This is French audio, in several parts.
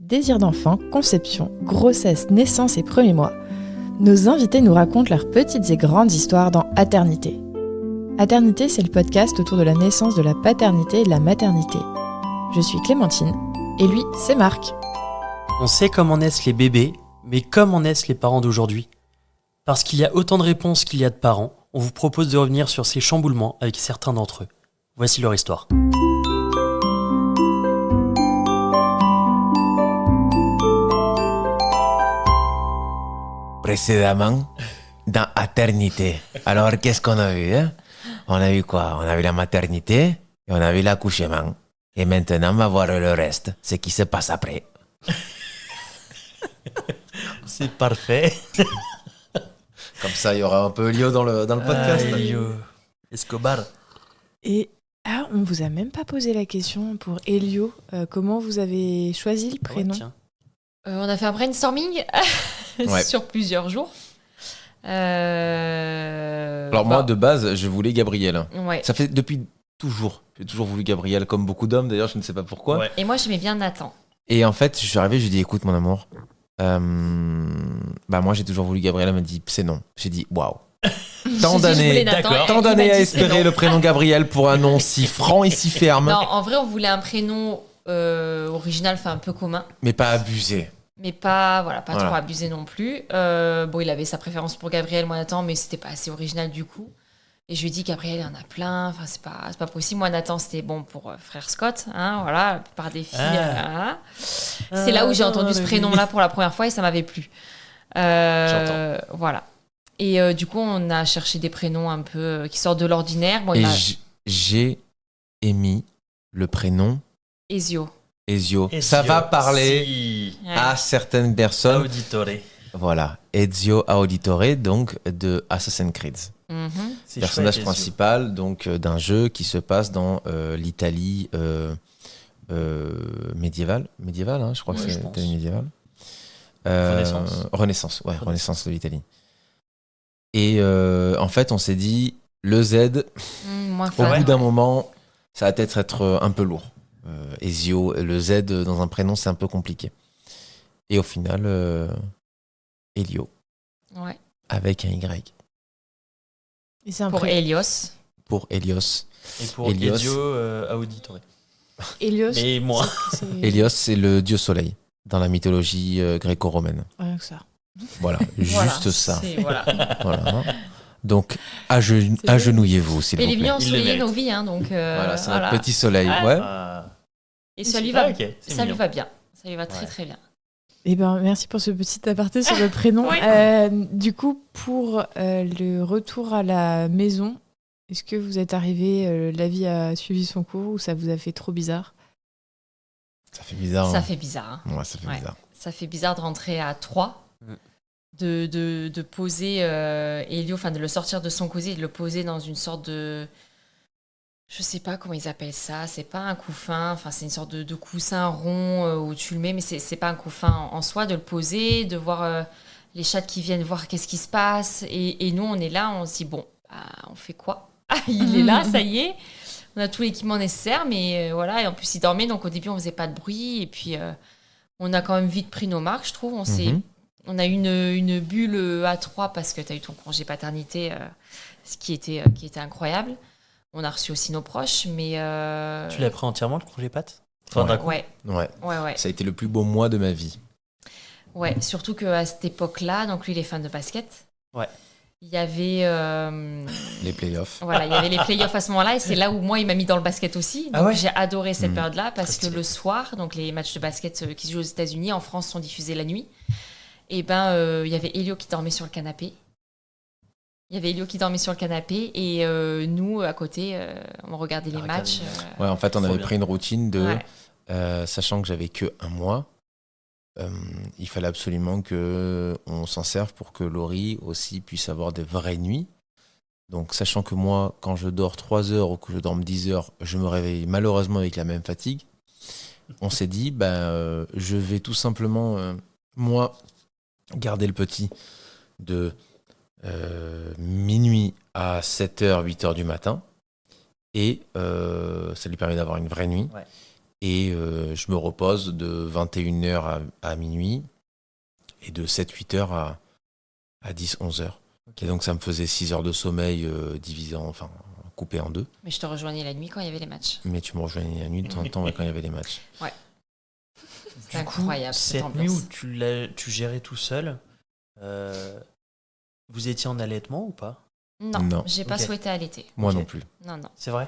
Désir d'enfant, conception, grossesse, naissance et premiers mois. Nos invités nous racontent leurs petites et grandes histoires dans Aternité. Aternité, c'est le podcast autour de la naissance, de la paternité et de la maternité. Je suis Clémentine, et lui, c'est Marc. On sait comment naissent les bébés, mais comment naissent les parents d'aujourd'hui ? Parce qu'il y a autant de réponses qu'il y a de parents, on vous propose de revenir sur ces chamboulements avec certains d'entre eux. Voici leur histoire. Précédemment, dans Aternité. Alors, qu'est-ce qu'on a vu hein? On a vu quoi? On a vu la maternité et on a vu l'accouchement. Et maintenant, on va voir le reste, ce qui se passe après. C'est parfait. Comme ça, il y aura un peu Elio dans le podcast. Elio Escobar. Et on vous a même pas posé la question pour Elio. Comment vous avez choisi le prénom? Ouais, tiens. On a fait un brainstorming sur plusieurs jours. Alors moi, de base, je voulais Gabriel. Ouais. Ça fait depuis toujours. J'ai toujours voulu Gabriel, comme beaucoup d'hommes d'ailleurs, je ne sais pas pourquoi. Ouais. Et moi, j'aimais bien Nathan. Et en fait, je suis arrivé, je lui ai dit, écoute mon amour, moi j'ai toujours voulu Gabriel, elle m'a dit, c'est non. J'ai dit, waouh. Tant d'années à espérer le prénom Gabriel pour un nom si franc et si ferme. Non, en vrai, on voulait un prénom original, enfin un peu commun. Mais pas abusé. Mais pas trop abusé non plus. Il avait sa préférence pour Gabriel, moi Nathan, mais c'était pas assez original du coup. Et je lui ai dit, Gabriel, il y en a plein, enfin c'est pas possible. Moi Nathan, c'était bon pour frère Scott, hein, voilà, la plupart des filles. Voilà. C'est là où j'ai entendu ce prénom-là pour la première fois et ça m'avait plu. J'entends. Voilà. Et du coup, on a cherché des prénoms un peu qui sortent de l'ordinaire. Bon, J'ai émis le prénom Ezio. Ezio. Ça va parler Si. à certaines personnes. Auditore. Voilà, Ezio Auditore, donc de Assassin's Creed. Mhm. C'est Personnage chouette, principal donc d'un jeu qui se passe dans l'Italie médiévale, hein, je crois que Ouais, c'est je pense. l'Italie médiévale. Renaissance de l'Italie. Et en fait, on s'est dit, le Z, Moins au fan. bout d'un moment, ça va peut-être être un peu lourd. Ezio, le Z dans un prénom, c'est un peu compliqué. Et au final, Elio, Ouais. avec un Y, Et c'est un Pour Helios. pour Helios. Et pour Elios. Ezio Auditore. Helios. Et moi. c'est... Hélios, c'est le dieu soleil dans la mythologie gréco-romaine. Rien que ça. Voilà, Voilà. juste ça. Voilà. Voilà. Donc, agenouillez-vous, s'il Et vous les plaît. vies ont Il le souillé mérite. nos vies, hein, donc Voilà, c'est voilà. notre petit soleil. Ouais. Et ça lui va, ok, c'est ça lui mignon. va bien. Ça lui va très Ouais. très bien. Eh ben, merci pour ce petit aparté sur le prénom. Oui. Du coup, pour le retour à la maison, est-ce que vous êtes arrivé, la vie a suivi son cours ou ça vous a fait trop bizarre? Ça fait bizarre. Ça hein. fait bizarre. Hein. Ouais, ça fait Ouais. bizarre. Ça fait bizarre de rentrer à 3, Mm. de poser Elio, enfin de le sortir de son cosy et de le poser dans une sorte de... Je sais pas comment ils appellent ça, c'est pas un couffin, enfin c'est une sorte de coussin rond où tu le mets, mais c'est pas un couffin en soi, de le poser, de voir les chats qui viennent voir qu'est-ce qui se passe. Et nous, on est là, on se dit, bon, on fait quoi? Il est là, ça y est. On a tout l'équipement nécessaire, mais voilà. Et en plus, il dormait, donc au début, on faisait pas de bruit. Et puis, on a quand même vite pris nos marques, je trouve. On a eu une bulle à 3 parce que tu as eu ton congé paternité, ce qui était incroyable. On a reçu aussi nos proches, mais... Tu l'as pris entièrement, le congé pâte? Enfin, d'un coup. Ouais, Ouais. ouais. Ça a été le plus beau mois de ma vie. Ouais, surtout qu'à cette époque-là, donc lui, il est fan de basket. Ouais. Il y avait... Les playoffs. Voilà, il y avait les playoffs à ce moment-là et c'est là où moi il m'a mis dans le basket aussi. Donc Ah ouais j'ai adoré cette Mmh. période-là parce Très que stylé. le soir, donc les matchs de basket qui se jouent aux États-Unis, en France sont diffusés la nuit. Et il y avait Elio qui dormait sur le canapé. Et nous à côté, on regardait les matchs. Ouais, en fait, on Trop avait bien. pris une routine de, Ouais. sachant que j'avais que un mois, il fallait absolument que on s'en serve pour que Laurie aussi puisse avoir des vraies nuits. Donc, sachant que moi, quand je dors 3 heures ou que je dorme 10 heures, je me réveille malheureusement avec la même fatigue. On s'est dit, je vais tout simplement, moi, garder le petit de minuit à 7h, 8h du matin. Et ça lui permet d'avoir une vraie nuit. Ouais. Et je me repose de 21h à minuit et de 7-8h à 10-11h. Ok. Et donc ça me faisait 6 heures de sommeil coupé en deux. Mais je te rejoignais la nuit quand il y avait les matchs. Mais tu me rejoignais la nuit de temps en temps quand il y avait les matchs. C'est incroyable, cette Cette nuit où ambiance. tu gérais tout seul, vous étiez en allaitement ou pas? Non. J'ai pas Ok. souhaité allaiter. Moi Ok. non plus. Non, C'est vrai?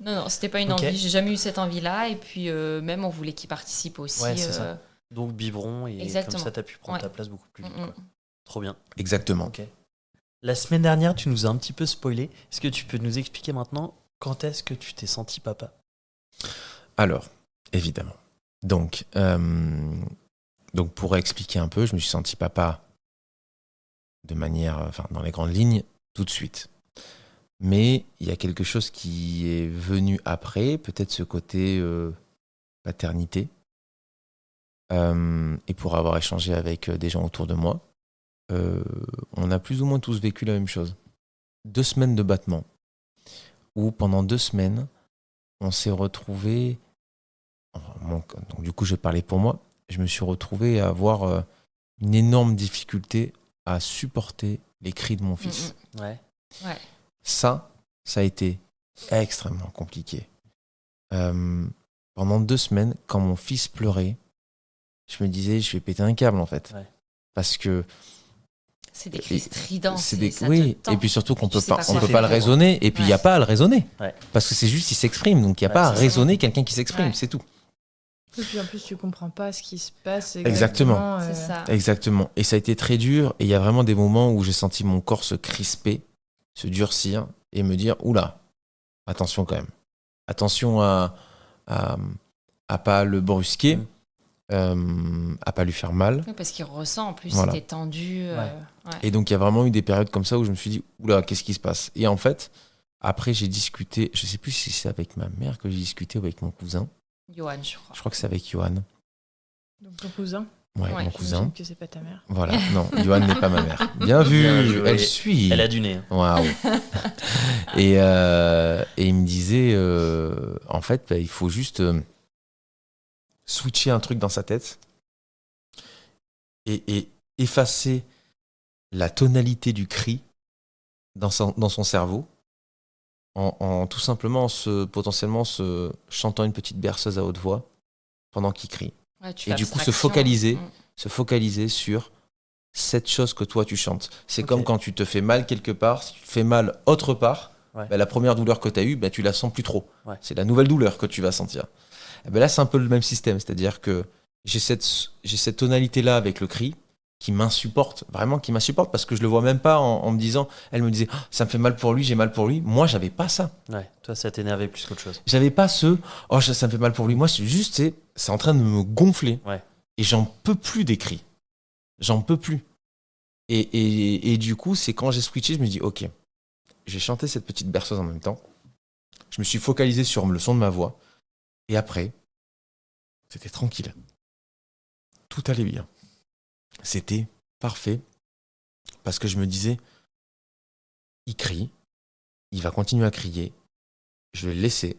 non, c'était pas une Ok. envie. J'ai jamais eu cette envie-là. Et puis, même, on voulait qu'il participe aussi. Ouais, c'est ça. Donc biberon, et Exactement. comme ça, t'as pu prendre Ouais. ta place beaucoup plus vite. Mm, Quoi. Trop bien. Exactement. Ok. La semaine dernière, tu nous as un petit peu spoilé. Est-ce que tu peux nous expliquer maintenant quand est-ce que tu t'es senti papa? Alors, évidemment. Donc, pour expliquer un peu, je me suis senti papa de manière, dans les grandes lignes, tout de suite. Mais il y a quelque chose qui est venu après, peut-être ce côté paternité. Et pour avoir échangé avec des gens autour de moi, on a plus ou moins tous vécu la même chose. 2 semaines de battement, où pendant 2 semaines, on s'est retrouvés. Donc du coup, je vais parler pour moi. Je me suis retrouvé à avoir une énorme difficulté à supporter les cris de mon fils. Ouais. Ça a été extrêmement compliqué. Pendant 2 semaines, quand mon fils pleurait, je me disais, je vais péter un câble en fait. Ouais. Parce que C'est des cris stridents. c'est ça te oui, tend. et puis surtout qu'on Tu sais pas on quoi peut faire. pas le raisonner, et puis il n'y a Ouais. pas à le raisonner. Ouais. Parce que c'est juste, il s'exprime, donc il n'y a Ouais, pas à c'est ça. raisonner quelqu'un qui s'exprime, Ouais. c'est tout. Et puis en plus, tu comprends pas ce qui se passe Exactement. exactement. C'est ça. Exactement. Et ça a été très dur, et il y a vraiment des moments où j'ai senti mon corps se crisper, se durcir, et me dire, oula, attention quand même. Attention à pas le brusquer, à pas lui faire mal. Oui, parce qu'il ressent, en plus, Voilà. il est tendu. Ouais. Et donc, il y a vraiment eu des périodes comme ça où je me suis dit, oula, qu'est-ce qui se passe? Et en fait, après, j'ai discuté, je sais plus si c'est avec ma mère que j'ai discuté ou avec mon cousin. Johan, je crois. Je crois que c'est avec Johan. Donc ton cousin, Ouais, Ouais, mon cousin. que c'est pas ta mère. Voilà, non, Johan n'est pas ma mère. Bien vu, Bien joué. elle suit. Elle a du nez. Waouh. Et il me disait, en fait, il faut juste switcher un truc dans sa tête et effacer la tonalité du cri dans son cerveau en tout simplement potentiellement se chantant une petite berceuse à haute voix pendant qu'il crie. Ouais, tu Et fais du coup, abstraction. se focaliser sur cette chose que toi tu chantes. C'est Ok. comme quand tu te fais mal quelque part, si tu te fais mal autre part, Ouais. la première douleur que tu as eue, tu la sens plus trop. Ouais. C'est la nouvelle douleur que tu vas sentir. Et là, c'est un peu le même système, c'est-à-dire que j'ai cette tonalité-là avec le cri qui m'insupporte, vraiment qui m'insupporte, parce que je le vois même pas en me disant, elle me disait, oh, ça me fait mal pour lui, j'ai mal pour lui. Moi, j'avais pas ça. Ouais. Toi, ça t'énervait plus qu'autre chose. J'avais pas oh, ça me fait mal pour lui. Moi, c'est juste, c'est en train de me gonfler. Ouais. Et j'en peux plus des cris. J'en peux plus. Et du coup, c'est quand j'ai switché, je me dis, ok, j'ai chanté cette petite berceuse en même temps. Je me suis focalisé sur le son de ma voix. Et après, c'était tranquille. Tout allait bien. C'était parfait. Parce que je me disais, il crie, il va continuer à crier. Je vais le laisser.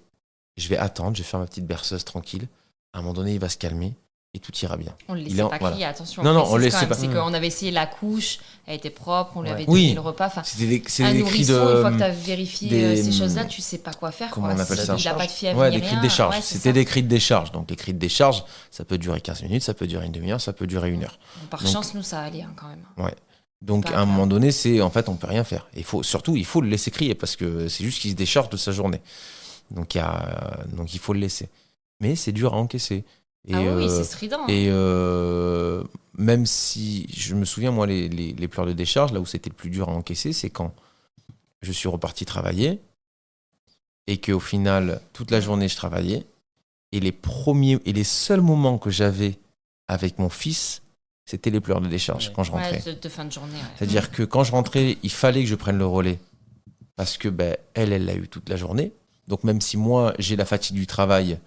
Je vais attendre, je vais faire ma petite berceuse tranquille. À un moment donné, il va se calmer et tout ira bien. On le Il laissait est en- pas voilà. crier, attention. Non, non, on le précise quand laissait même. pas. C'est qu'on avait essayé la couche, elle était propre, on lui Ouais. avait donné Oui. le repas. Enfin, C'est des cris un nourrisson, une fois que tu de. as vérifié des- ces choses-là, tu sais pas quoi faire. Comment quoi. on appelle ça? Il a pas de fièvre. Ouais, ni des cris de rien. décharge. Ouais, c'est C'était ça. des cris de décharge. Donc les cris de décharge, ça peut durer 15 minutes, ça peut durer une demi-heure, ça peut durer 1 heure. Bon, par Donc- chance, nous, ça allait hein, quand même. Donc Pas à un grave. moment donné, en fait, on peut rien faire. Il faut le laisser crier parce que c'est juste qu'il se décharge de sa journée. Donc il faut le laisser. Mais c'est dur à encaisser. Et, Ah oui, c'est strident. et même si je me souviens, moi, les pleurs de décharge, là où c'était le plus dur à encaisser, c'est quand je suis reparti travailler et qu'au final, toute la journée, je travaillais. Et les premiers et les seuls moments que j'avais avec mon fils, c'était les pleurs de décharge Ouais. quand je rentrais. Ouais, de fin de journée. Ouais. C'est-à-dire que quand je rentrais, il fallait que je prenne le relais parce que elle l'a eu toute la journée. Donc même si moi, j'ai la fatigue du travail,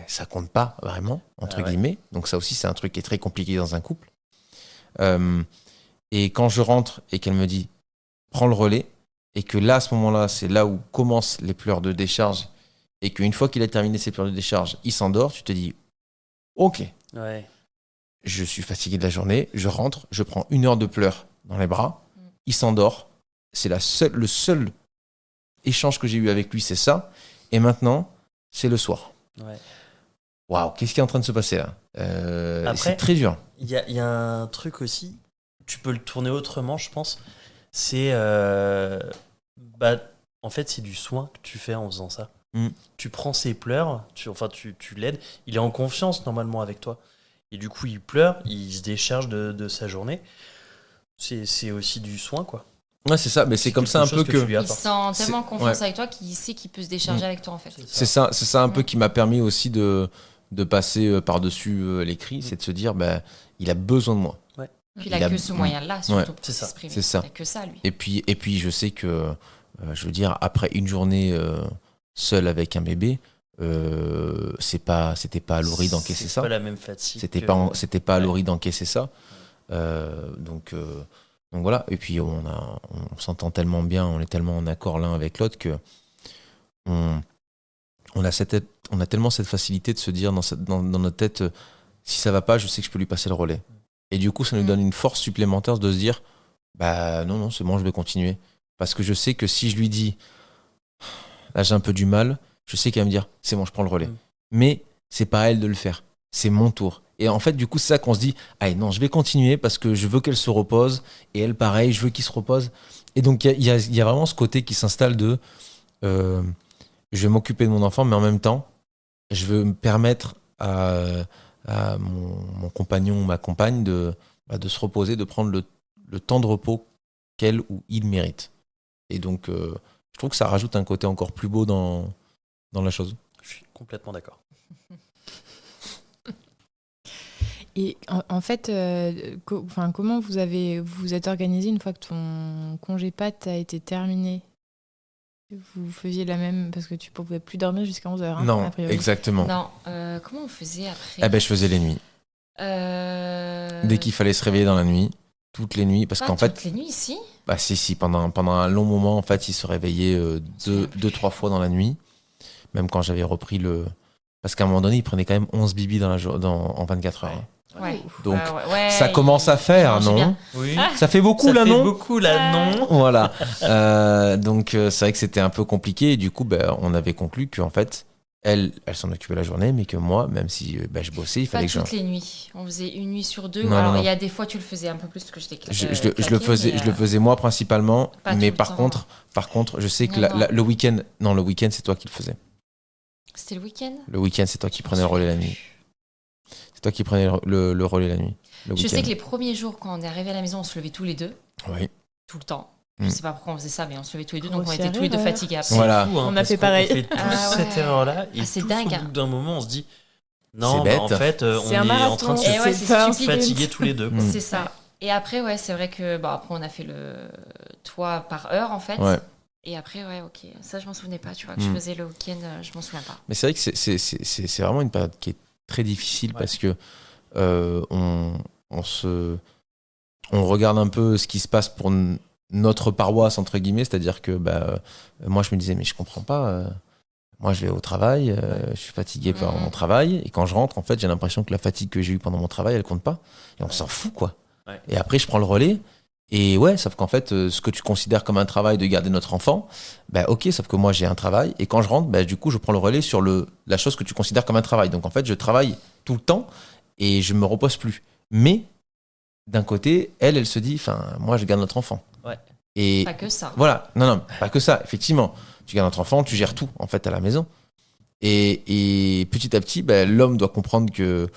ça compte pas vraiment, entre Ah ouais. guillemets. Donc ça aussi, c'est un truc qui est très compliqué dans un couple. Et quand je rentre et qu'elle me dit « prends le relais », et que là, à ce moment-là, c'est là où commencent les pleurs de décharge et qu'une fois qu'il a terminé ses périodes de décharge, il s'endort, tu te dis, ok, Ouais. je suis fatigué de la journée, je rentre, je prends 1 heure de pleurs dans les bras, il s'endort, c'est le seul échange que j'ai eu avec lui, c'est ça, et maintenant, c'est le soir. Ouais. Waouh, qu'est-ce qui est en train de se passer là Après- C'est très dur. Il y a un truc aussi, tu peux le tourner autrement, je pense. C'est. En fait, c'est du soin que tu fais en faisant ça. Mm. Tu prends ses pleurs, tu l'aides. Il est en confiance normalement avec toi. Et du coup, il pleure, il se décharge de sa journée. C'est aussi du soin, quoi. Ouais, c'est ça, mais c'est comme ça un quelque peu chose tu que. lui Il apportes. sent tellement C'est- confiance ouais. avec toi qu'il sait qu'il peut se décharger avec toi en fait. C'est ça un peu qui m'a permis aussi de passer par-dessus les cris, c'est de se dire, il a besoin de moi. Puis il a que ce moyen-là surtout pour c'est ça. s'exprimer. C'est ça. Il a que ça lui. Et puis je sais que, je veux dire, après une journée seule avec un bébé, c'était pas à Laurie d'encaisser ça. C'est pas la même fatigue. C'était pas à Ouais. Laurie d'encaisser ça. Donc voilà. Et puis on s'entend tellement bien, on est tellement en accord l'un avec l'autre que on a tellement cette facilité de se dire dans notre tête, si ça va pas, je sais que je peux lui passer le relais. Et du coup, ça nous donne une force supplémentaire de se dire, non, c'est bon, je vais continuer. Parce que je sais que si je lui dis, là j'ai un peu du mal, je sais qu'elle va me dire, c'est bon, je prends le relais. Mais c'est pas à elle de le faire, c'est mon tour. Et en fait, du coup, c'est ça qu'on se dit, allez, non, je vais continuer parce que je veux qu'elle se repose. Et elle, pareil, je veux qu'il se repose. Et donc, il y a vraiment ce côté qui s'installe de, je vais m'occuper de mon enfant, mais en même temps, je veux me permettre à mon compagnon ou ma compagne de se reposer, de prendre le temps de repos qu'elle ou il mérite. Et donc, je trouve que ça rajoute un côté encore plus beau dans la chose. Je suis complètement d'accord. Et en fait, comment vous êtes organisé une fois que ton congé pat a été terminé? Vous faisiez la même, parce que tu ne pouvais plus dormir jusqu'à 11h. Non, a priori. exactement. Non, comment on faisait après Je faisais les nuits. Dès qu'il fallait se réveiller dans la nuit, toutes les nuits, parce Pas qu'en fait, toutes les nuits ici. si, pendant un long moment, en fait, il se réveillait 2-3 fois dans la nuit, même quand j'avais repris parce qu'à un moment donné, il prenait quand même 11 bibis en 24 heures. Ouais. hein. Ouais. Donc, ouais, ça commence à faire, mangeait non bien. Oui. Ça fait beaucoup, Ça là, fait non beaucoup, là, non. Voilà. Donc, c'est vrai que c'était un peu compliqué. Et du coup, on avait conclu qu'en fait, elle s'en occupait la journée, mais que moi, même si je bossais, il Pas fallait que toutes les nuits. On faisait une nuit sur deux. Non, Alors, non. il y a des fois, tu le faisais un peu plus que j'étais je le faisais moi principalement, Pas mais tout le par temps. contre, je sais que Non. le week-end, le week-end, c'est toi qui le faisais. C'était le week-end. Le week-end, c'est toi qui prenais le relais la nuit. C'est toi qui prenais le relais la nuit. Le Je week-end. sais que les premiers jours, quand on est arrivé à la maison, on se levait tous les deux, Oui. tout le temps. Mm. Je sais pas pourquoi on faisait ça, mais on se levait tous les deux, donc on Grossière était tous les deux erreur. fatigués après. Voilà. Fou, hein, On a parce fait qu'on pareil. fait tous Ah ouais. cette erreur-là. Et Ah, c'est tous, dingue, au hein. bout d'un moment, on se dit non, C'est bête. en fait, on C'est un est en marathon. train de Et se ouais, c'est pas stupide. fatiguer tous les deux. quoi. Mm. C'est ça. Et après, ouais, c'est vrai que après, on a fait le toit par heure, en fait. Ouais. Et après, ouais, ok. Ça, je m'en souvenais pas, tu vois, que je Mm. faisais le week-end, je m'en souviens pas. Mais c'est vrai que c'est vraiment une période qui est très difficile Ouais. parce que on regarde un peu ce qui se passe pour notre paroisse, entre guillemets, c'est-à-dire que moi, je me disais, mais je comprends pas. Moi, je vais au travail, je suis fatigué par mon travail, et quand je rentre, en fait, j'ai l'impression que la fatigue que j'ai eue pendant mon travail, elle compte pas. Et on s'en fout, quoi. Ouais. Et après, je prends le relais. Et ouais, sauf qu'en fait, ce que tu considères comme un travail de garder notre enfant, ok, sauf que moi j'ai un travail, et quand je rentre, du coup, je prends le relais sur la chose que tu considères comme un travail. Donc en fait, je travaille tout le temps, et je me repose plus. Mais, d'un côté, elle se dit, moi je garde notre enfant. Ouais. Et Pas que ça. voilà, non, pas que ça, effectivement. Tu gardes notre enfant, tu gères tout, en fait, à la maison. Et petit à petit, l'homme doit comprendre que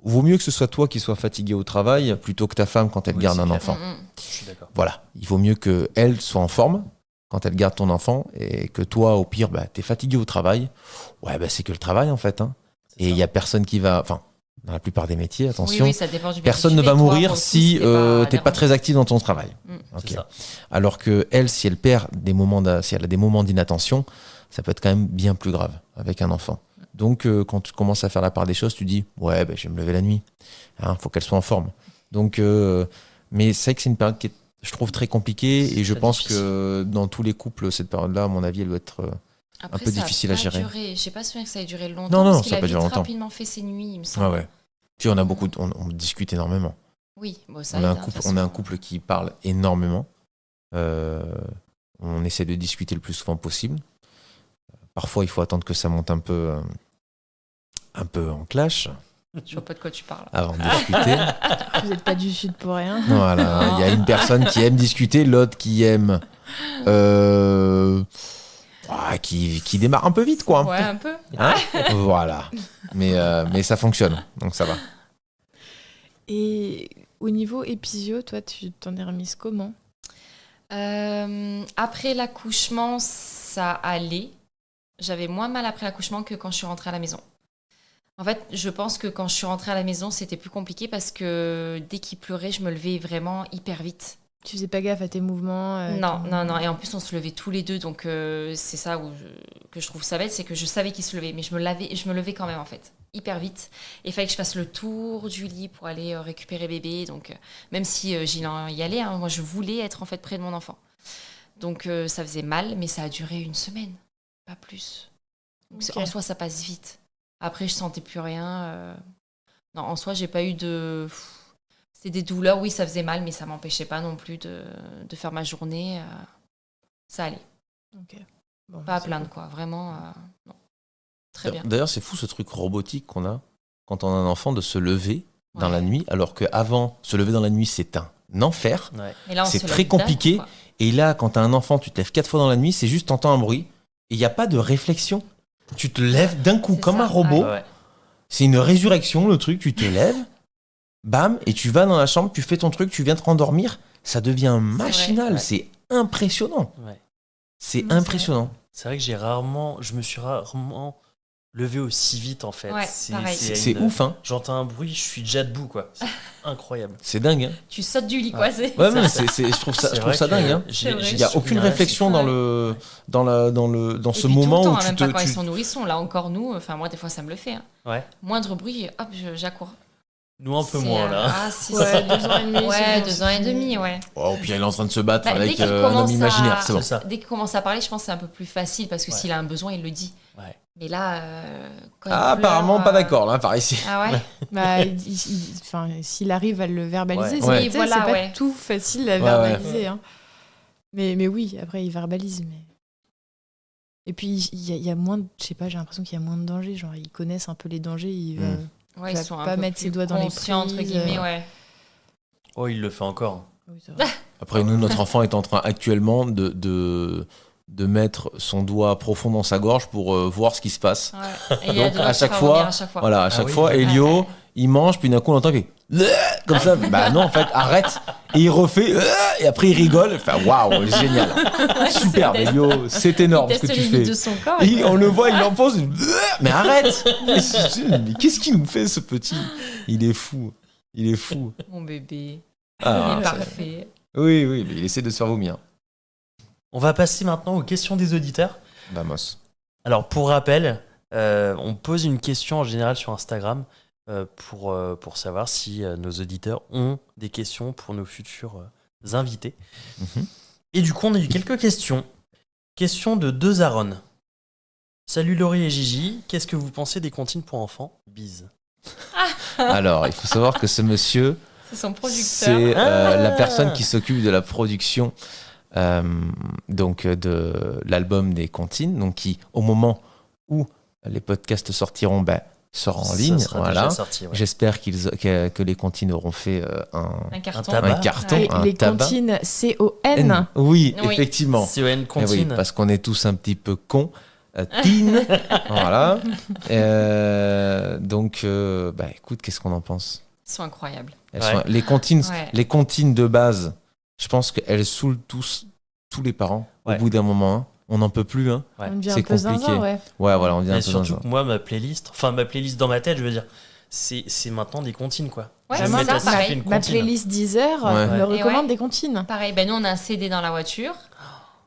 vaut mieux que ce soit toi qui sois fatigué au travail plutôt que ta femme quand elle Oui, garde c'est un clair. enfant. Je suis d'accord. Voilà, il vaut mieux qu'elle soit en forme quand elle garde ton enfant et que toi, au pire, t'es fatigué au travail. Ouais, c'est que le travail, en fait. Hein. C'est Et il ça. n'y a personne qui va... Enfin, dans la plupart des métiers, attention, Oui, ça dépend du métier personne que ne tu va fais. Toi, mourir pour le coup, si c'était t'es pas très actif dans ton travail. Ok. C'est ça. Alors que elle, si elle perd si elle a des moments d'inattention, ça peut être quand même bien plus grave avec un enfant. Donc, quand tu commences à faire la part des choses, tu dis, ouais, je vais me lever la nuit. Faut qu'elle soit en forme. Donc, mais c'est vrai que c'est une période qui est, je trouve, très compliquée. Et je Très pense difficile. que dans tous les couples, cette période-là, à mon avis, elle doit être Après, peu ça a difficile à pas gérer. duré. Je sais pas souvenir que ça ait duré longtemps. Non, parce qu'il ça a a pas vite duré longtemps. rapidement fait ses nuits, il me Ouais, semble. ouais. Puis on discute énormément. Oui, bon, ça On est aide, un hein, de couple, toute on est un façon. couple qui parle énormément. On essaie de discuter le plus souvent possible. Parfois, il faut attendre que ça monte un peu en clash Je vois pas de quoi tu parles. avant de discuter. Vous n'êtes pas du Sud pour rien. Voilà, il y a une personne qui aime discuter, l'autre qui aime qui démarre un peu vite, quoi. Ouais, un peu. Hein voilà. Mais ça fonctionne, donc ça va. Et au niveau épisio, toi, tu t'en es remise comment? Après l'accouchement, ça allait. J'avais moins mal après l'accouchement que quand je suis rentrée à la maison. En fait, je pense que quand je suis rentrée à la maison, c'était plus compliqué parce que dès qu'il pleurait, je me levais vraiment hyper vite. Tu faisais pas gaffe à tes mouvements? Non. Et en plus, on se levait tous les deux. Donc, c'est ça que je trouve ça bête, c'est que je savais qu'il se levait. Mais je me levais quand même, en fait. Hyper vite. Et il fallait que je fasse le tour du lit pour aller récupérer bébé. Donc, même si j'y allais, hein, moi, je voulais être en fait près de mon enfant. Donc, ça faisait mal, mais ça a duré une semaine. Pas plus. Donc, Ok. en soi, ça passe vite. Après, je sentais plus rien. Non, en soi, j'ai pas eu de... C'était des douleurs, oui, ça faisait mal, mais ça m'empêchait pas non plus de faire ma journée. Ça allait. Ok. Bon, Pas à c'est plaindre, cool. quoi. Vraiment, non. Très bien. D'ailleurs, c'est fou ce truc robotique qu'on a quand on a un enfant de se lever dans Ouais. la nuit, alors qu'avant, se lever dans la nuit, c'est un enfer. Ouais. Et là, on c'est se très lève d'un compliqué. coup, quoi. Et là, quand t'as un enfant, tu te lèves 4 fois dans la nuit, c'est juste t'entends un bruit et il n'y a pas de réflexion. Tu te lèves d'un coup C'est comme ça, un robot. Ouais. C'est une résurrection, le truc. Tu te lèves, bam, et tu vas dans la chambre, tu fais ton truc, tu viens te rendormir. Ça devient machinal. Ouais. C'est impressionnant. Ouais. C'est Non, c'est impressionnant. C'est vrai que je me suis rarement levé aussi vite en fait. Ouais, pareil. C'est une- ouf, hein. J'entends un bruit, je suis déjà debout quoi. C'est incroyable. C'est dingue, hein. Tu sautes du lit, quoi. C'est... Ouais, mais je trouve ça, C'est je trouve vrai ça que dingue, hein. C'est vrai. Il n'y a aucune réflexion dans Ouais. dans Et ce puis tout moment le temps, où hein, tu même te. pas quand tu- ils sont nourrissons. Là encore, nous, enfin, moi, des fois, ça me le fait. Hein. Ouais. Moindre bruit, hop, j'accours. Nous un peu C'est, moins là. Ah, si, Ouais, si. 2 ans et demi. Ouais, c'est bon, 2 ans et demi, ouais. Oh, puis il est en train de se battre Bah, dès avec qu'il un homme commence imaginaire, c'est bon. C'est ça. Dès qu'il commence à parler, je pense que c'est un peu plus facile parce que Ouais. s'il a un besoin, il le dit. Ouais. Mais là, quand il Ah, pleure, apparemment pas d'accord, là, par ici. Ah ouais. Bah, enfin, s'il arrive à le verbaliser, Ouais. Ouais. tu sais, Voilà, c'est pas ouais. tout facile à Ouais, verbaliser. Hein. Mais oui, après, il verbalise. Mais... Et puis, il y a moins de... Je sais pas, j'ai l'impression qu'il y a moins de dangers. Genre, ils connaissent un peu les dangers. Ouais, Il va ils sont un pas peu mettre ses plus doigts dans les conscients, entre prises, guillemets, ouais. Oh, il le fait encore. Oui, c'est vrai. Après, nous, notre enfant est en train actuellement de mettre son doigt profond dans sa gorge pour voir ce qui se passe. Ouais. Et il y a Donc, de l'autre à chaque qui va fois, revenir à chaque fois. Voilà, à Ah chaque oui. fois, Elio, il mange, puis d'un coup, on entend qu'il fait comme ça. Bah non, en fait, arrête. Et il refait, et après, il rigole. Enfin, waouh, génial. Super, teste. Elio, c'est énorme Il ce que teste tu les limites fais. de son corps. Et on le voit, il en pose. Mais arrête. Mais qu'est-ce qu'il nous fait, ce petit? Il est fou. Il est fou. Mon bébé, Ah, il est ça- parfait. Oui, oui, mais il essaie de se faire vomir. On va passer maintenant aux questions des auditeurs. Vamos. Alors pour rappel, on pose une question en général sur Instagram pour savoir si nos auditeurs ont des questions pour nos futurs invités. Mhm. Et du coup, on a eu quelques questions. Question de deux Aaron. Salut Laurie et Gigi, qu'est-ce que vous pensez des comptines pour enfants? Bise. Alors, il faut savoir que ce monsieur, C'est son producteur. c'est Ah. la personne qui s'occupe de la production donc de l'album des comptines, donc qui, au moment où les podcasts sortiront, sort en Ça ligne. sera Voilà. déjà sorti, ouais. J'espère que les comptines auront fait Un carton. tabac. un carton, Et un les tabac. comptines CON. Oui, Oui. effectivement. CON Eh oui, comptine. parce qu'on est tous un petit peu cons. Tine. Voilà. Donc, écoute, qu'est-ce qu'on en pense? Ils sont incroyables. Ouais. Les comptines, Ouais. les comptines de base, je pense qu'elles saoulent tous les parents. Ouais. Au bout d'un moment, hein. On n'en peut plus. Hein. Ouais. On devient C'est un peu zinzin, compliqué. ouais. Ouais, voilà, on devient Mais un peu surtout dans que moi, ma playlist dans ma tête, je veux dire, c'est maintenant des comptines, quoi. Ouais, Je vais c'est me mettre ça, à siffler pareil. une Ma comptine. playlist Deezer Ouais. me Et recommande ouais. des comptines. Pareil, nous on a un CD dans la voiture.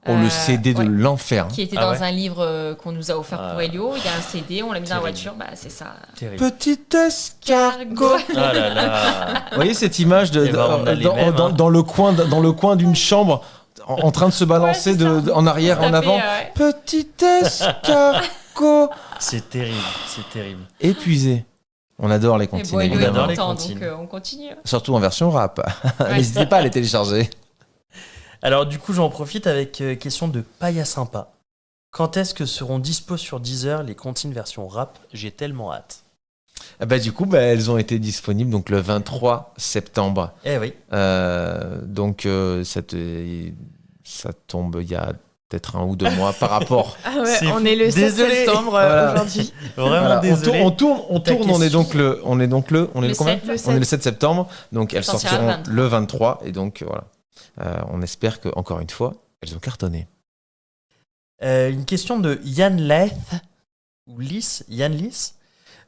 Oh, le CD de ouais, l'enfer. qui était Ah dans ouais. un livre qu'on nous a offert pour Ah. Elio. Il y a un CD, on l'a mis dans la Terrible. voiture, c'est ça. Terrible. Petit escargot. Ah là là. Vous voyez cette image Eh ben, on a les mêmes, hein. dans le coin d'une chambre en train de se balancer Ouais, c'est ça. en arrière, en avant. Petit escargot. C'est terrible, c'est terrible. Épuisé. On adore les Et comptines, bon, Elio est évidemment. adore les content, comptines. donc on continue. Surtout en version rap. N'hésitez pas à les télécharger. Alors du coup, j'en profite avec question de Pailla Sympa. Quand est-ce que seront dispo sur Deezer les comptines version rap? J'ai tellement hâte. Du coup, elles ont été disponibles donc, le 23 septembre. Eh oui. Donc, ça tombe il y a peut-être 1 ou 2 mois par rapport. Ah ouais, C'est on est le 7 désolé. septembre Voilà. aujourd'hui. Vraiment Voilà, désolé. On tourne, Ta on est donc question. on est le combien 7. On est le 7 septembre, donc elles Sortira sortiront le 23. le 23 et donc voilà. On espère que encore une fois, elles ont cartonné. Une question de Yann Leth ou Lys, Yann Lys.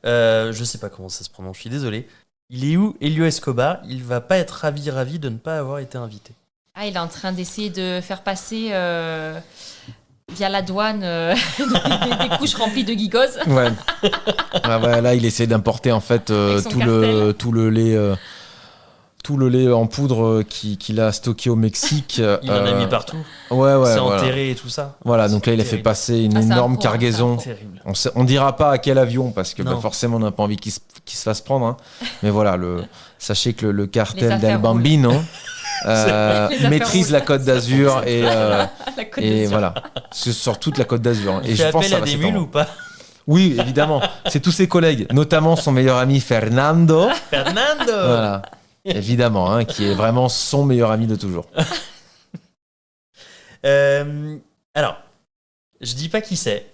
Je sais pas comment ça se prononce, je suis désolé. Il est où Elio Escobar? Il va pas être ravi de ne pas avoir été invité. Ah, il est en train d'essayer de faire passer via la douane des couches remplies de gigos. Ouais. Là, il essaie d'importer en fait Avec son tout le lait en poudre qu'il a stocké au Mexique. Il en a mis partout. Ouais, C'est voilà. enterré et tout ça. Voilà, donc là, il a C'est fait terrible. passer une Ah, c'est un énorme pro, hein, cargaison. c'est un Terrible. On dira pas à quel avion parce que Non. forcément on n'a pas envie qu'il se fasse prendre. Hein. Mais voilà, sachez que le Les cartel affaires d'El Bambino Les affaires maîtrise roulent. la Côte d'Azur et La Côte d'Azur. voilà, sur toute la Côte d'Azur. Hein. Il Et fait je pense que appel ça à va des s'étendre. mules ou pas? Oui, évidemment. C'est tous ses collègues, notamment son meilleur ami Fernando. Fernando. Voilà, évidemment, hein, qui est vraiment son meilleur ami de toujours. Alors, je dis pas qui c'est.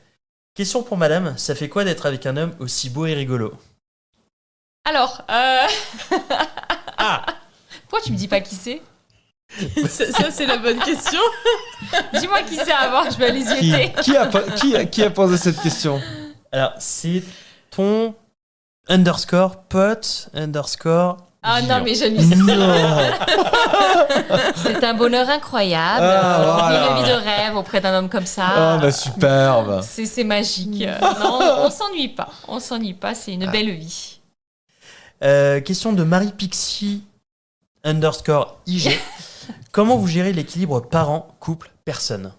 Question pour madame, ça fait quoi d'être avec un homme aussi beau et rigolo? Alors, Ah, pourquoi tu me dis pas qui c'est? Ça, c'est la bonne question. Dis-moi qui c'est avant, je vais aller Qui, zioter. qui a posé cette question? alors c'est ton pote Ah Gillon. non, mais j'hallucine. Non. C'est un bonheur incroyable. Ah, On vit voilà. une vie de rêve auprès d'un homme comme Oh, ça. superbe. C'est magique. Non, on s'ennuie pas. On s'ennuie pas, c'est une belle vie. Question de Marie Pixie _IG. Comment vous gérez l'équilibre parents, couple, personne?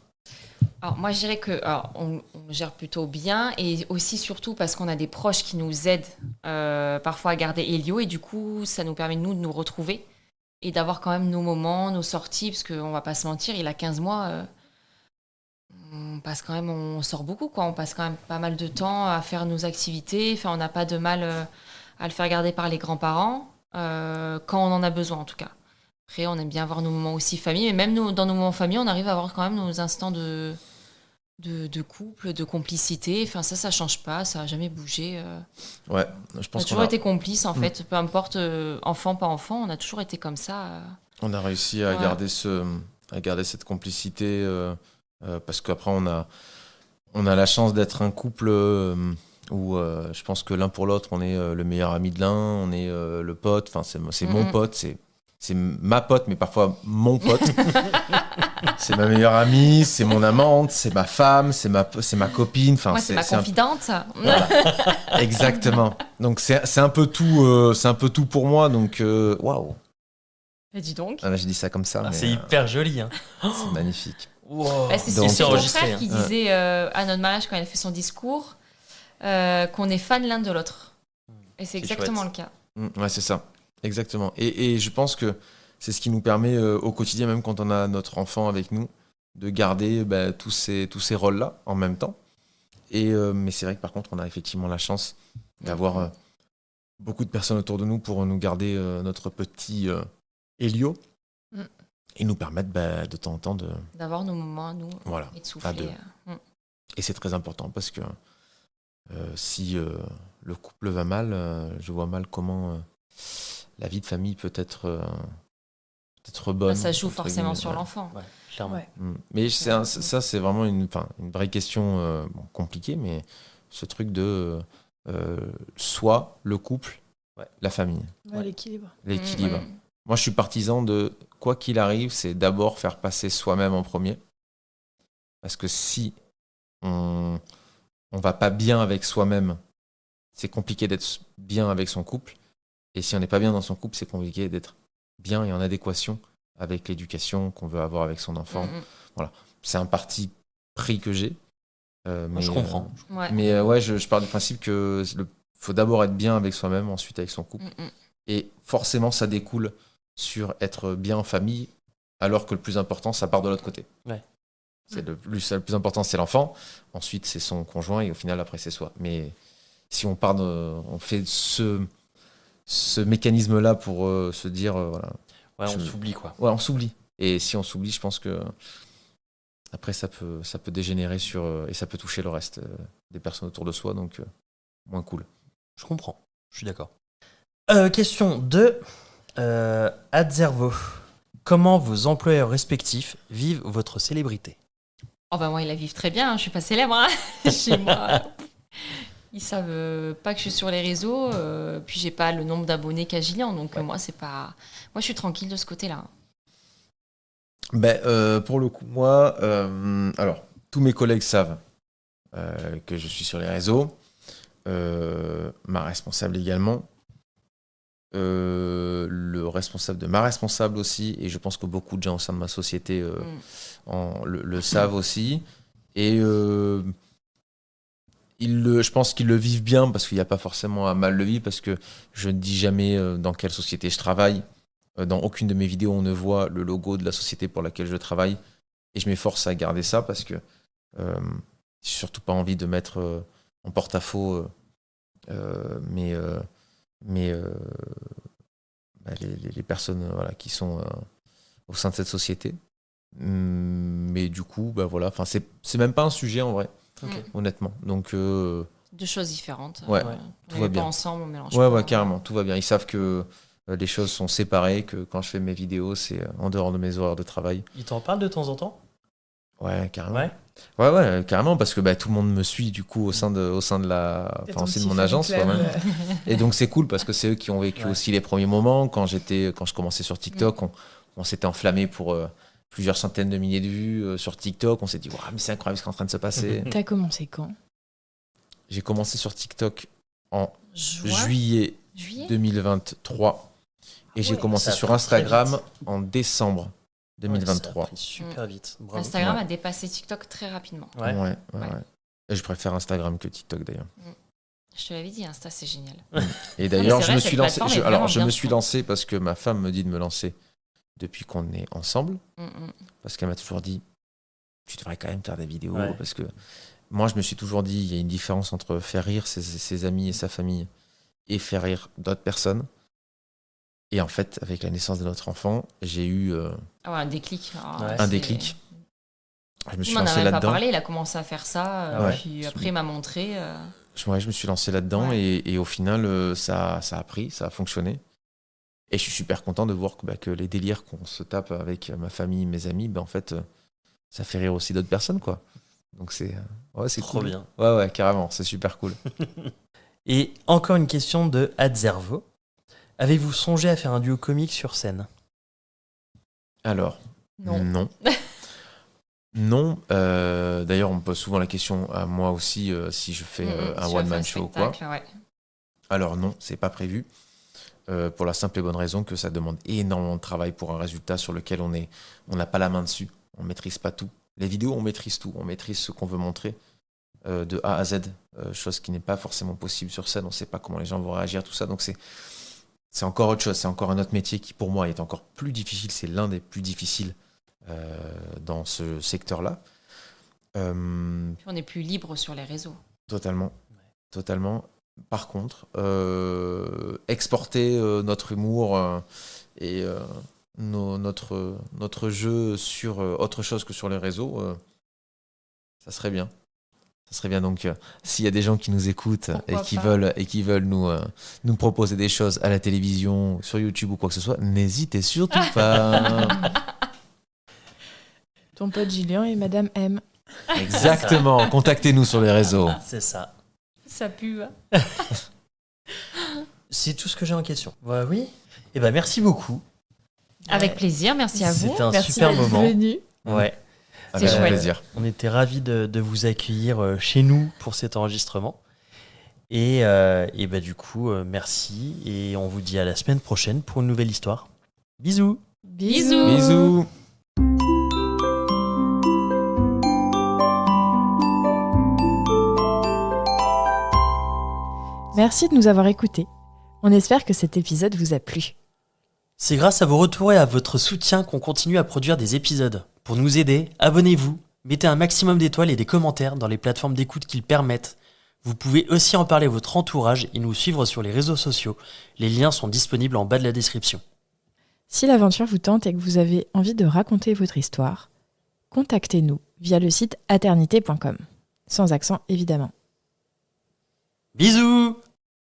Alors moi je dirais que on gère plutôt bien et aussi surtout parce qu'on a des proches qui nous aident parfois à garder Elio et du coup ça nous permet de nous retrouver et d'avoir quand même nos moments, nos sorties parce qu'on va pas se mentir, il a 15 mois, on sort beaucoup quoi, on passe quand même pas mal de temps à faire nos activités, enfin on n'a pas de mal à le faire garder par les grands-parents quand on en a besoin en tout cas. Après, on aime bien avoir nos moments aussi famille, mais même dans nos moments famille, on arrive à avoir quand même nos instants de couple, de complicité. Enfin, ça change pas, ça a jamais bougé. Ouais, je On a pense toujours qu'on été complices, en fait. Peu importe, enfant, pas enfant, on a toujours été comme ça. on a réussi à Ouais. garder cette complicité parce qu'après on a la chance d'être un couple où je pense que l'un pour l'autre on est le meilleur ami de l'un, on est le pote, enfin c'est mon pote, c'est ma pote, mais parfois mon pote. C'est ma meilleure amie, c'est mon amante, c'est ma femme, c'est ma copine. Enfin, Moi, c'est ma un- confidente. Voilà. Exactement. Donc c'est un peu tout pour moi. Donc waouh. Et dis donc. Ah, là, j'ai dit ça comme ça. Ah, mais, c'est hyper joli. Hein. c'est magnifique. Wow. Bah, c'est Donc, c'est mon enregistré. frère Hein. qui disait à notre mariage, quand il a fait son discours, qu'on est fan l'un de l'autre. Et c'est exactement chouette. le cas. Ouais, c'est ça. Exactement. Et je pense que c'est ce qui nous permet au quotidien, même quand on a notre enfant avec nous, de garder tous ces rôles-là en même temps. Mais c'est vrai que par contre, on a effectivement la chance d'avoir beaucoup de personnes autour de nous pour nous garder notre petit Elio Mm. et nous permettre de temps en temps de... D'avoir nos moments, nous, Voilà. et de souffler. À deux. Et c'est très important parce que si le couple va mal, je vois mal comment la vie de famille peut être bonne. Ça joue entre forcément guillemets. sur Ouais. l'enfant. Ouais, clairement. Ouais. Mais ça, c'est vraiment une vraie question compliquée, mais ce truc de soit le couple, Ouais. la famille, Ouais, l'équilibre. l'équilibre. Mm. Moi, je suis partisan de, quoi qu'il arrive, c'est d'abord faire passer soi-même en premier. Parce que si on va pas bien avec soi-même, c'est compliqué d'être bien avec son couple. Et si on n'est pas bien dans son couple, c'est compliqué d'être bien et en adéquation avec l'éducation qu'on veut avoir avec son enfant. Mm, mm. C'est un parti pris que j'ai. Mais, Je comprends. Ouais. Mais je pars du principe que faut d'abord être bien avec soi-même, ensuite avec son couple. Mm, mm. Et forcément, ça découle sur être bien en famille, alors que le plus important, ça part de l'autre côté. Ouais. Le plus important, c'est l'enfant. Ensuite, c'est son conjoint. Et au final, après, c'est soi. Mais si on fait ce mécanisme-là pour se dire, voilà. Ouais, on s'oublie, quoi. Ouais, on s'oublie. Et si on s'oublie, je pense que après, ça peut dégénérer et ça peut toucher le reste des personnes autour de soi. Donc, moins cool. Je comprends. Je suis d'accord. Question de Adzervo. Comment vos employeurs respectifs vivent votre célébrité? Oh bah moi, ils la vivent très bien, hein. Je suis pas célèbre hein, chez moi. Ils savent pas que je suis sur les réseaux, puis j'ai pas le nombre d'abonnés qu'a Gillian, donc moi c'est pas. Moi je suis tranquille de ce côté-là. Pour le coup, moi, alors tous mes collègues savent que je suis sur les réseaux, ma responsable également, le responsable de ma responsable aussi, et je pense que beaucoup de gens au sein de ma société le savent aussi, et je pense qu'ils le vivent bien parce qu'il n'y a pas forcément à mal le vivre, parce que je ne dis jamais dans quelle société je travaille. Dans aucune de mes vidéos, on ne voit le logo de la société pour laquelle je travaille. Et je m'efforce à garder ça parce que j'ai surtout pas envie de mettre en porte-à-faux les personnes qui sont au sein de cette société. Mais du coup, voilà, c'est même pas un sujet en vrai, honnêtement. Donc, Deux choses différentes. Ouais, On tout va est bien. pas ensemble, on mélange ouais, pas. carrément, tout va bien. Ils savent que les choses sont séparées, que quand je fais mes vidéos, c'est en dehors de mes horaires de travail. Ils t'en parlent de temps en temps? Ouais, carrément. Ouais, carrément, parce que tout le monde me suit du coup au sein de mon agence. Et donc c'est cool parce que c'est eux qui ont vécu aussi les premiers moments. Quand je commençais sur TikTok, on s'était enflammé pour plusieurs centaines de milliers de vues sur TikTok. On s'est dit, waouh, mais c'est incroyable ce qui est en train de se passer. T'as commencé quand? J'ai commencé sur TikTok en Juin juillet 2023. Et j'ai commencé sur Instagram en décembre 2023. Ça a pris super vite. Bravo. Instagram a dépassé TikTok très rapidement. Ouais. Et je préfère Instagram que TikTok d'ailleurs. Je te l'avais dit, Insta c'est génial. Et d'ailleurs, mais je me c'est suis vrai, lancé. cette plateforme est Je vraiment me bien suis lancé parce que ma femme me dit de me lancer depuis qu'on est ensemble. Parce qu'elle m'a toujours dit, tu devrais quand même faire des vidéos. Ouais. Parce que moi, je me suis toujours dit, il y a une différence entre faire rire ses amis et sa famille et faire rire d'autres personnes. Et en fait, avec la naissance de notre enfant, j'ai eu un déclic. un déclic. Je me suis Il m'en a lancé même pas là-dedans. parlé, il a commencé à faire ça. Puis après, il m'a montré. Je me suis lancé là-dedans et au final, ça a pris, ça a fonctionné. Et je suis super content de voir que les délires qu'on se tape avec ma famille, mes amis, en fait, ça fait rire aussi d'autres personnes, quoi. Donc c'est trop cool. bien. Ouais, carrément, c'est super cool. Et encore une question de Adzervo. Avez-vous songé à faire un duo comique sur scène? Alors, Non. Non. D'ailleurs, on me pose souvent la question à moi aussi si je fais un one-man show ou quoi. Ouais. Alors non, c'est pas prévu. Pour la simple et bonne raison que ça demande énormément de travail pour un résultat sur lequel on n'a pas la main dessus. On maîtrise pas tout. Les vidéos, on maîtrise tout. On maîtrise ce qu'on veut montrer de A à Z. Chose qui n'est pas forcément possible sur scène. On sait pas comment les gens vont réagir, tout ça. Donc c'est encore autre chose. C'est encore un autre métier qui, pour moi, est encore plus difficile. C'est l'un des plus difficiles dans ce secteur-là. Puis on est plus libre sur les réseaux. Totalement. Par contre, exporter notre humour et notre jeu sur autre chose que sur les réseaux, ça serait bien. Ça serait bien. Donc, s'il y a des gens qui nous écoutent et qui veulent nous proposer des choses à la télévision, sur YouTube ou quoi que ce soit, n'hésitez surtout pas. Ton pote Gillian et Madame M. Exactement. Contactez-nous sur les réseaux. C'est ça. Ça pue. C'est tout ce que j'ai en question. Oui. Et merci beaucoup. Avec plaisir, merci à vous. C'était un Merci super d'être moment. venu. Ouais. C'est Avec chouette. plaisir. On était ravis de vous accueillir chez nous pour cet enregistrement. Et du coup, merci. Et on vous dit à la semaine prochaine pour une nouvelle histoire. Bisous. Bisous. Bisous. Merci de nous avoir écoutés. On espère que cet épisode vous a plu. C'est grâce à vos retours et à votre soutien qu'on continue à produire des épisodes. Pour nous aider, abonnez-vous, mettez un maximum d'étoiles et des commentaires dans les plateformes d'écoute qu'ils permettent. Vous pouvez aussi en parler à votre entourage et nous suivre sur les réseaux sociaux. Les liens sont disponibles en bas de la description. Si l'aventure vous tente et que vous avez envie de raconter votre histoire, contactez-nous via le site aternité.com. Sans accent évidemment. Bisous!